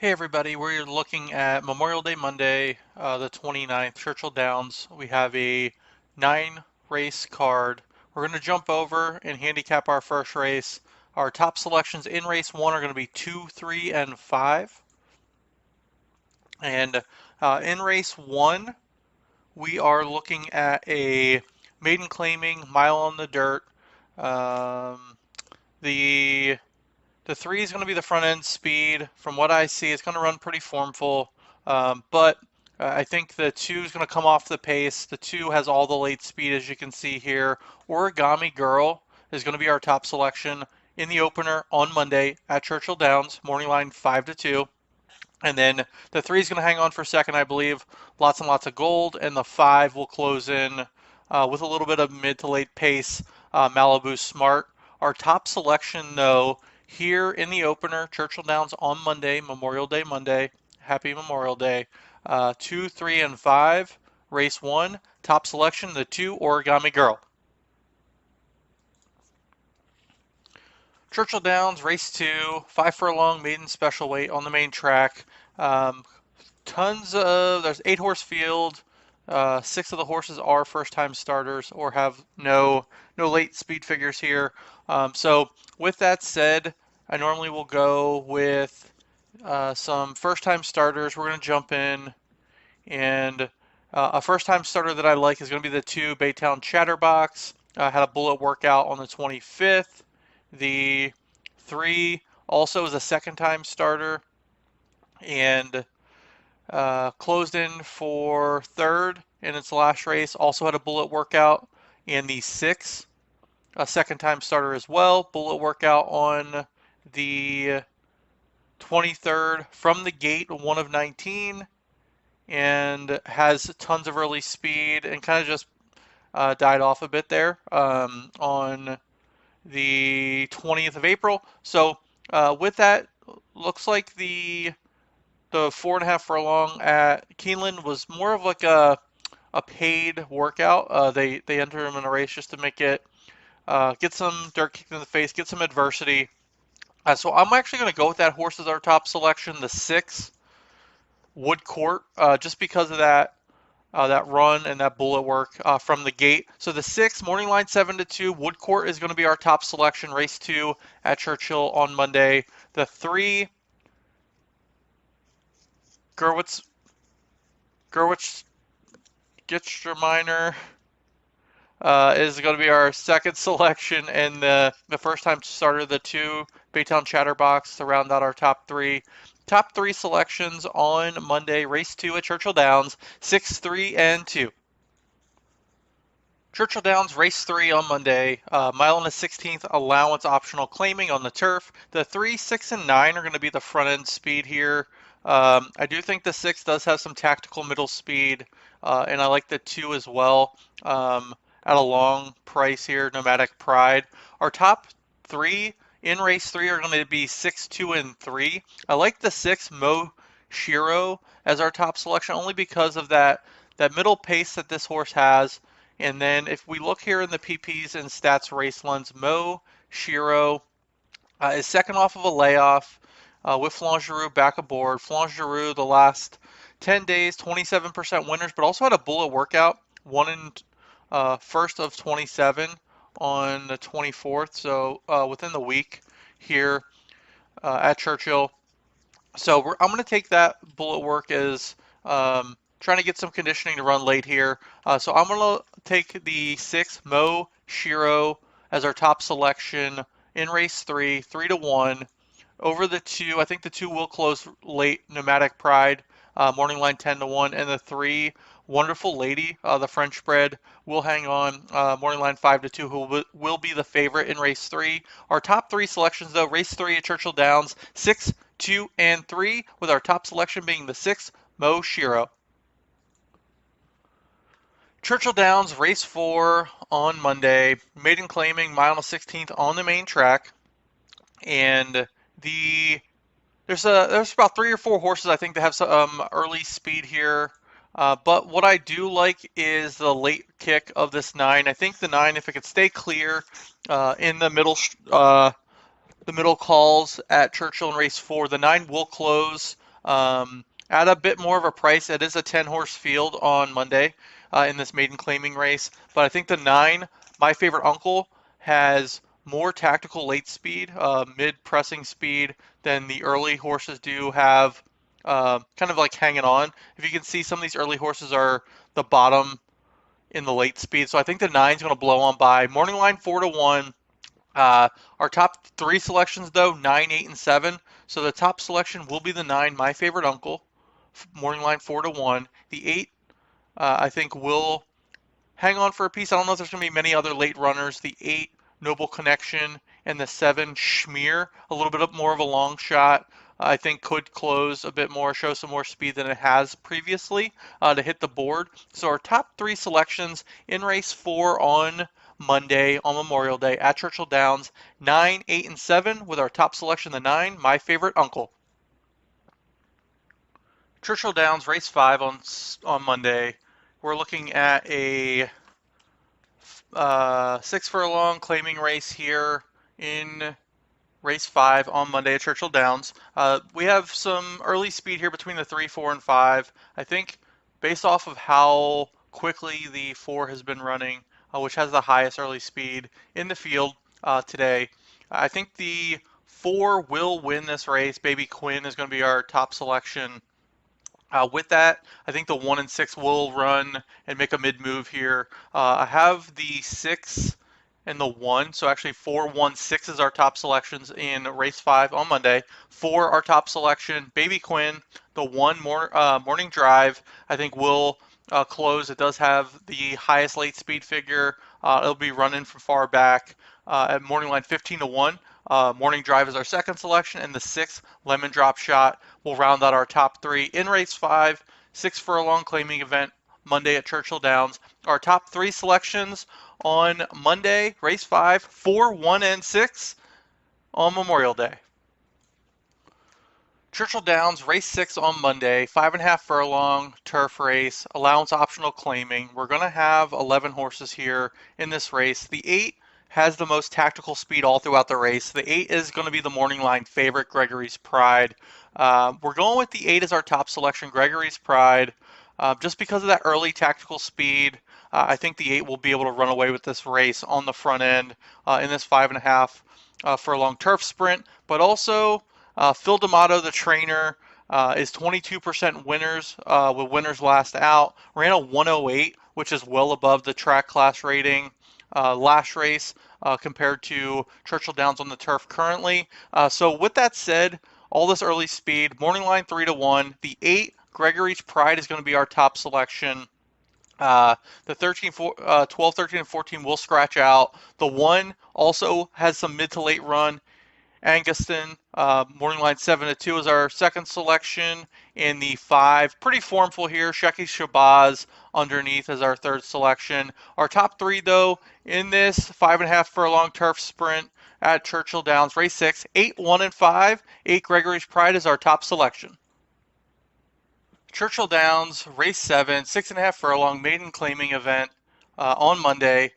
Hey everybody, we're looking at Memorial Day Monday, the 29th, Churchill Downs. We have a 9 race card. We're going to jump over and handicap our first race. Our top selections in race 1 are going to be 2, 3, and 5. And in race 1, we are looking at a maiden claiming mile on the dirt. Um, the The 3 is going to be the front end speed. From what I see, it's going to run pretty formful, but I think the 2 is going to come off the pace. The 2 has all the late speed, as you can see here. Origami Girl is going to be our top selection in the opener on Monday at Churchill Downs, morning line 5 to 2. And then the 3 is going to hang on for second, I believe. Lots and lots of gold. And the 5 will close in with a little bit of mid to late pace. Malibu Smart. Our top selection, though, here in the opener, Churchill Downs on Monday, Memorial Day Monday. Happy Memorial Day. 2, 3, and 5. Race 1. Top selection, the 2, Origami Girl. Churchill Downs, race 2, 5 furlong, maiden special weight on the main track. Um, there's 8 horse field. 6 of the horses are first time starters or have no late speed figures here. So with that said, I normally will go with some first time starters. We're going to jump in, and a first time starter that I like is going to be the 2 Baytown Chatterbox. Had a bullet workout on the 25th. The 3 also is a second time starter, and closed in for third in its last race. Also had a bullet workout. And the 6, a second time starter as well. Bullet workout on the 23rd from the gate, 1 of 19, and has tons of early speed and kind of just died off a bit there on the 20th of April. So with that, looks like the 4.5 furlong at Keeneland was more of like a paid workout. They enter him in a race just to make it get some dirt kicked in the face, get some adversity. So I'm actually going to go with that horse as our top selection, the 6 Wood Court, just because of that run and that bullet work from the gate. So the 6 morning line 7 to 2 Wood Court is going to be our top selection, race 2 at Churchill on Monday. The 3 Gerwitz Gerwitz Gitzterminer is going to be our second selection, and the first time starter, the 2 Baytown Chatterbox, to round out our top 3. Top 3 selections on Monday, race 2 at Churchill Downs, 6, 3, and 2. Churchill Downs, race 3 on Monday, mile and a 16th allowance optional claiming on the turf. The 3, 6, and 9 are going to be the front end speed here. I do think the 6 does have some tactical middle speed, and I like the 2 as well. At a long price here, Nomadic Pride. Our top 3 in race 3 are going to be 6, 2, and 3. I like the 6 Mo Shiro as our top selection only because of that middle pace that this horse has. And then if we look here in the PPs and stats race lens, Mo Shiro is second off of a layoff with Flangeroux back aboard. Flangeroux the last 10 days, 27% winners, but also had a bullet workout, won in first of 27 on the 24th, so within the week here at Churchill. So I'm going to take that bullet work as trying to get some conditioning to run late here. So I'm going to take the 6 Mo Shiro as our top selection in race 3, 3 to 1. Over the 2, I think the 2 will close late, Nomadic Pride, morning line 10 to 1, and the 3, Wonderful Lady, the French bred, will hang on, morning line 5 to 2, who will be the favorite in race 3. Our top 3 selections, though, race 3 at Churchill Downs, 6, 2, and 3, with our top selection being the 6, Mo Shiro. Churchill Downs, race 4 on Monday, maiden claiming mile and a 16th on the main track, and there's about 3 or 4 horses I think that have some early speed here. But what I do like is the late kick of this 9. I think the 9, if it could stay clear in the middle calls at Churchill in race 4, the 9 will close At a bit more of a price, it is a 10-horse field on Monday in this maiden claiming race. But I think the 9, My Favorite Uncle, has more tactical late speed, mid-pressing speed than the early horses do have, kind of like hanging on. If you can see, some of these early horses are the bottom in the late speed. So I think the 9's going to blow on by. Morning line 4-1. Our top 3 selections, though, 9, 8, and 7. So the top selection will be the 9, My Favorite Uncle. Morning line 4-1. The 8, I think, will hang on for a piece. I don't know if there's going to be many other late runners. The 8, Noble Connection, and the 7, Schmear, a little bit more of a long shot. I think could close a bit more, show some more speed than it has previously to hit the board. So our top 3 selections in race 4 on Monday, on Memorial Day at Churchill Downs, 9, 8, and 7, with our top selection, the 9, My Favorite Uncle. Churchill Downs, race 5 on Monday. We're looking at a 6 furlong claiming race here in race 5 on Monday at Churchill Downs. We have some early speed here between the 3, 4, and 5. I think based off of how quickly the 4 has been running, which has the highest early speed in the field today, I think the 4 will win this race. Baby Quinn is going to be our top selection. With that, I think the 1 and 6 will run and make a mid-move here. I have the 6 and the 1, so actually 4, 1, 6 is our top selections in race 5 on Monday. 4, our top selection, Baby Quinn. The 1, Morning Drive, I think will close. It does have the highest late speed figure. It'll be running from far back at morning line 15-1. Morning Drive is our second selection, and the 6th, Lemon Drop Shot, will round out our top 3 in race 5, 6 furlong claiming event Monday at Churchill Downs. Our top 3 selections on Monday, race 5, 4, 1, and 6 on Memorial Day. Churchill Downs, race 6 on Monday, 5.5 furlong turf race, allowance optional claiming. We're going to have 11 horses here in this race. The 8 has the most tactical speed all throughout the race. The 8 is going to be the morning line favorite, Gregory's Pride. We're going with the 8 as our top selection, Gregory's Pride, just because of that early tactical speed. I think the 8 will be able to run away with this race on the front end in this 5.5 furlong turf sprint, but also Phil D'Amato, the trainer, is 22% winners with winners last out. Ran a 108, which is well above the track class rating last race compared to Churchill Downs on the turf currently. So with that said, all this early speed, morning line 3-1. The 8, Gregory's Pride, is going to be our top selection. The 12, 13, and 14 will scratch out. The 1 also has some mid to late run. Anguston, morning line 7-2 is our second selection. In the 5, pretty formful here, Shecky Shabazz underneath as our third selection. Our top 3, though, in this 5.5 furlong turf sprint at Churchill Downs, race 6, 8, 1, and 5. 8, Gregory's Pride, is our top selection. Churchill Downs, race 7, 6.5 furlong maiden claiming event on Monday.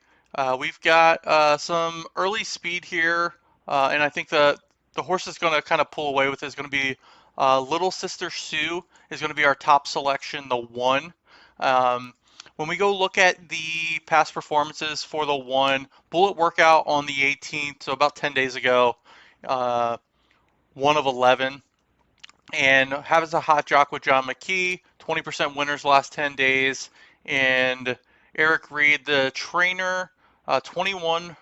We've got some early speed here. And I think the horse that's going to kind of pull away with it is going to be Little Sister Sue is going to be our top selection, the 1. When we go look at the past performances for the 1, Bullet Workout on the 18th, so about 10 days ago, 1 of 11. And has a hot jock with John McKee, 20% winners last 10 days. And Eric Reed, the trainer, 21%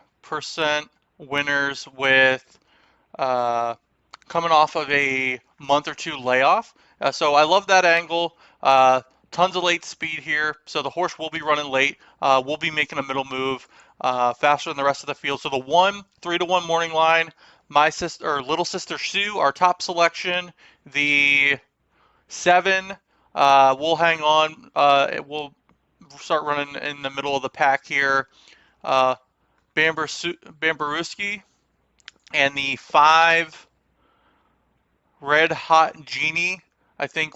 winners with coming off of a month or 2 layoff. So I love that angle. Tons of late speed here. So the horse will be running late. We'll be making a middle move faster than the rest of the field. So the 1, 3-1 morning line, Little Sister Sue, our top selection. The 7, we'll hang on. We'll start running in the middle of the pack here. Bambaruski, and the 5, Red Hot Genie, I think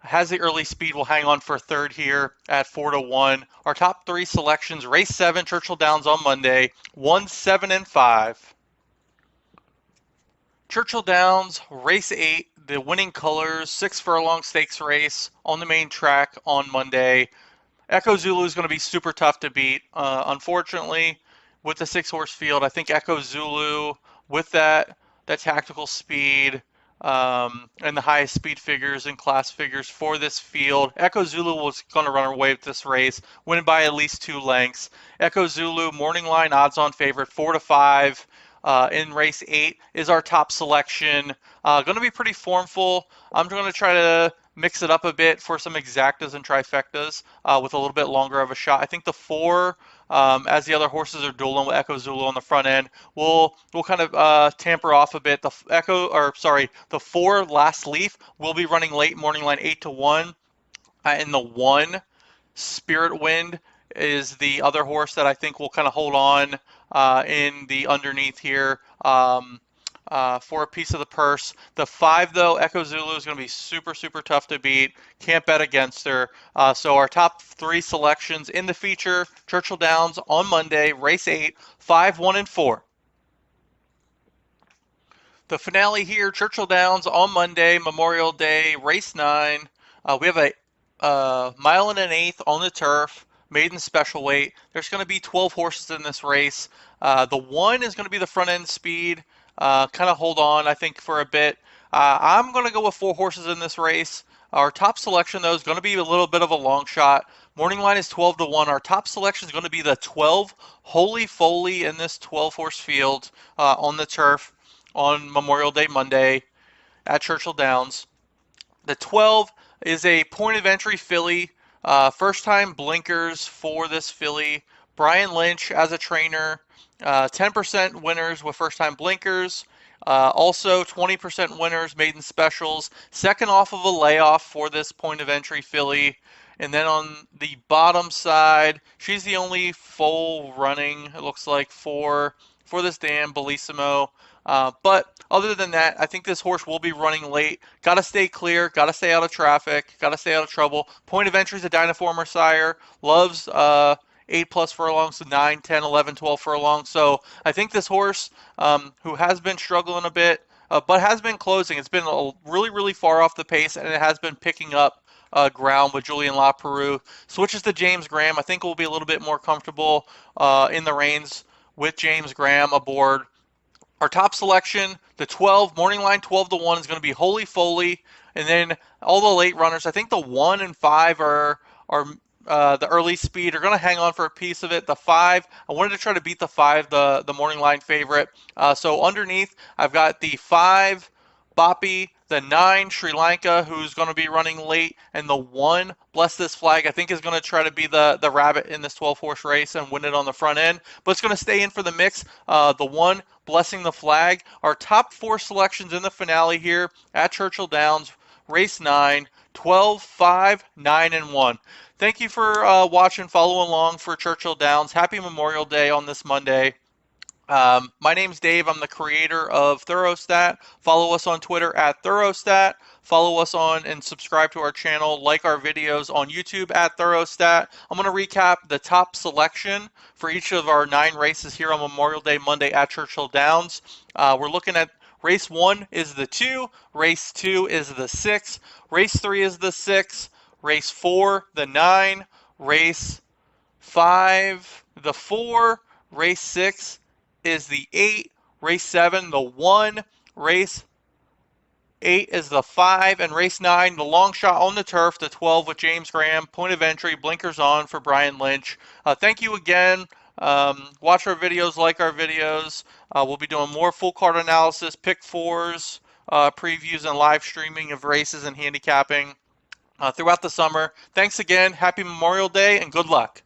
has the early speed. Will hang on for third here at 4-1. Our top 3 selections, race 7, Churchill Downs on Monday, 1, 7, and 5. Churchill Downs, race 8, the winning colors, 6 furlong stakes race on the main track on Monday. Echo Zulu is going to be super tough to beat. Unfortunately, with the 6 horse field, I think Echo Zulu, with that tactical speed and the highest speed figures and class figures for this field, Echo Zulu was going to run away with this race, win by at least 2 lengths. Echo Zulu, morning line odds-on favorite, 4 to 5. In race 8 is our top selection. Going to be pretty formful. I'm going to try to mix it up a bit for some exactas and trifectas with a little bit longer of a shot. I think the 4, as the other horses are dueling with Echo Zulu on the front end, we'll kind of tamper off a bit. The 4 Last Leaf will be running late morning line 8 to 1. In the 1, Spirit Wind is the other horse that I think will kind of hold on in the underneath here for a piece of the purse. The 5, though, Echo Zulu, is going to be super, super tough to beat. Can't bet against her. So our top 3 selections in the feature, Churchill Downs on Monday, race 8, 5, 1, and 4. The finale here, Churchill Downs on Monday, Memorial Day, race 9. We have a mile and an eighth on the turf, maiden special weight. There's going to be 12 horses in this race. The 1 is going to be the front end speed. Kind of hold on, I think, for a bit. I'm going to go with 4 horses in this race. Our top selection, though, is going to be a little bit of a long shot. Morning line is 12 to 1. Our top selection is going to be the 12 Holy Foley in this 12 horse field on the turf on Memorial Day Monday at Churchill Downs. The 12 is a point of entry filly. First time blinkers for this filly. Brian Lynch as a trainer. 10% winners with first time blinkers. Also 20% winners, maiden specials. Second off of a layoff for this point of entry filly. And then on the bottom side, she's the only full running, it looks like, for this dam, Bellissimo. But other than that, I think this horse will be running late. Got to stay clear. Got to stay out of traffic. Got to stay out of trouble. Point of entry is a Dynaformer sire. Loves 8 plus furlongs, 9, 10, 11, 12 furlongs. So I think this horse, who has been struggling a bit, but has been closing. It's been really, really far off the pace, and it has been picking up ground with Julien Laperoux. Switches to James Graham. I think we'll be a little bit more comfortable in the reins with James Graham aboard. Our top selection, the 12, morning line 12 to 1 is going to be Holy Foley. And then all the late runners, I think the 1 and 5 are the early speed, are going to hang on for a piece of it. The 5, I wanted to try to beat the 5, the morning line favorite. So underneath, I've got the 5, Boppy, the 9, Sri Lanka, who's going to be running late, and the 1, Bless This Flag, I think is going to try to be the rabbit in this 12-horse race and win it on the front end, but it's going to stay in for the mix. The 1, Blessing the Flag. Our top 4 selections in the finale here at Churchill Downs, race 9, 12, 5, 9, and 1. Thank you for watching, following along for Churchill Downs. Happy Memorial Day on this Monday. My name's Dave. I'm the creator of Thorostat. Follow us on Twitter at Thorostat. Follow us on and subscribe to our channel. Like our videos on YouTube at Thorostat. I'm going to recap the top selection for each of our 9 races here on Memorial Day Monday at Churchill Downs. We're looking at race 1 is the 2. Race 2 is the 6. Race 3 is the 6. Race 4, the 9. Race 5, the 4. Race 6 is the 8, race 7, the 1, race 8 is the 5, and race 9, the long shot on the turf, the 12 with James Graham, point of entry, blinkers on for Brian Lynch. Thank you again. Watch our videos, like our videos. We'll be doing more full card analysis, pick fours, previews, and live streaming of races and handicapping throughout the summer. Thanks again. Happy Memorial Day, and good luck.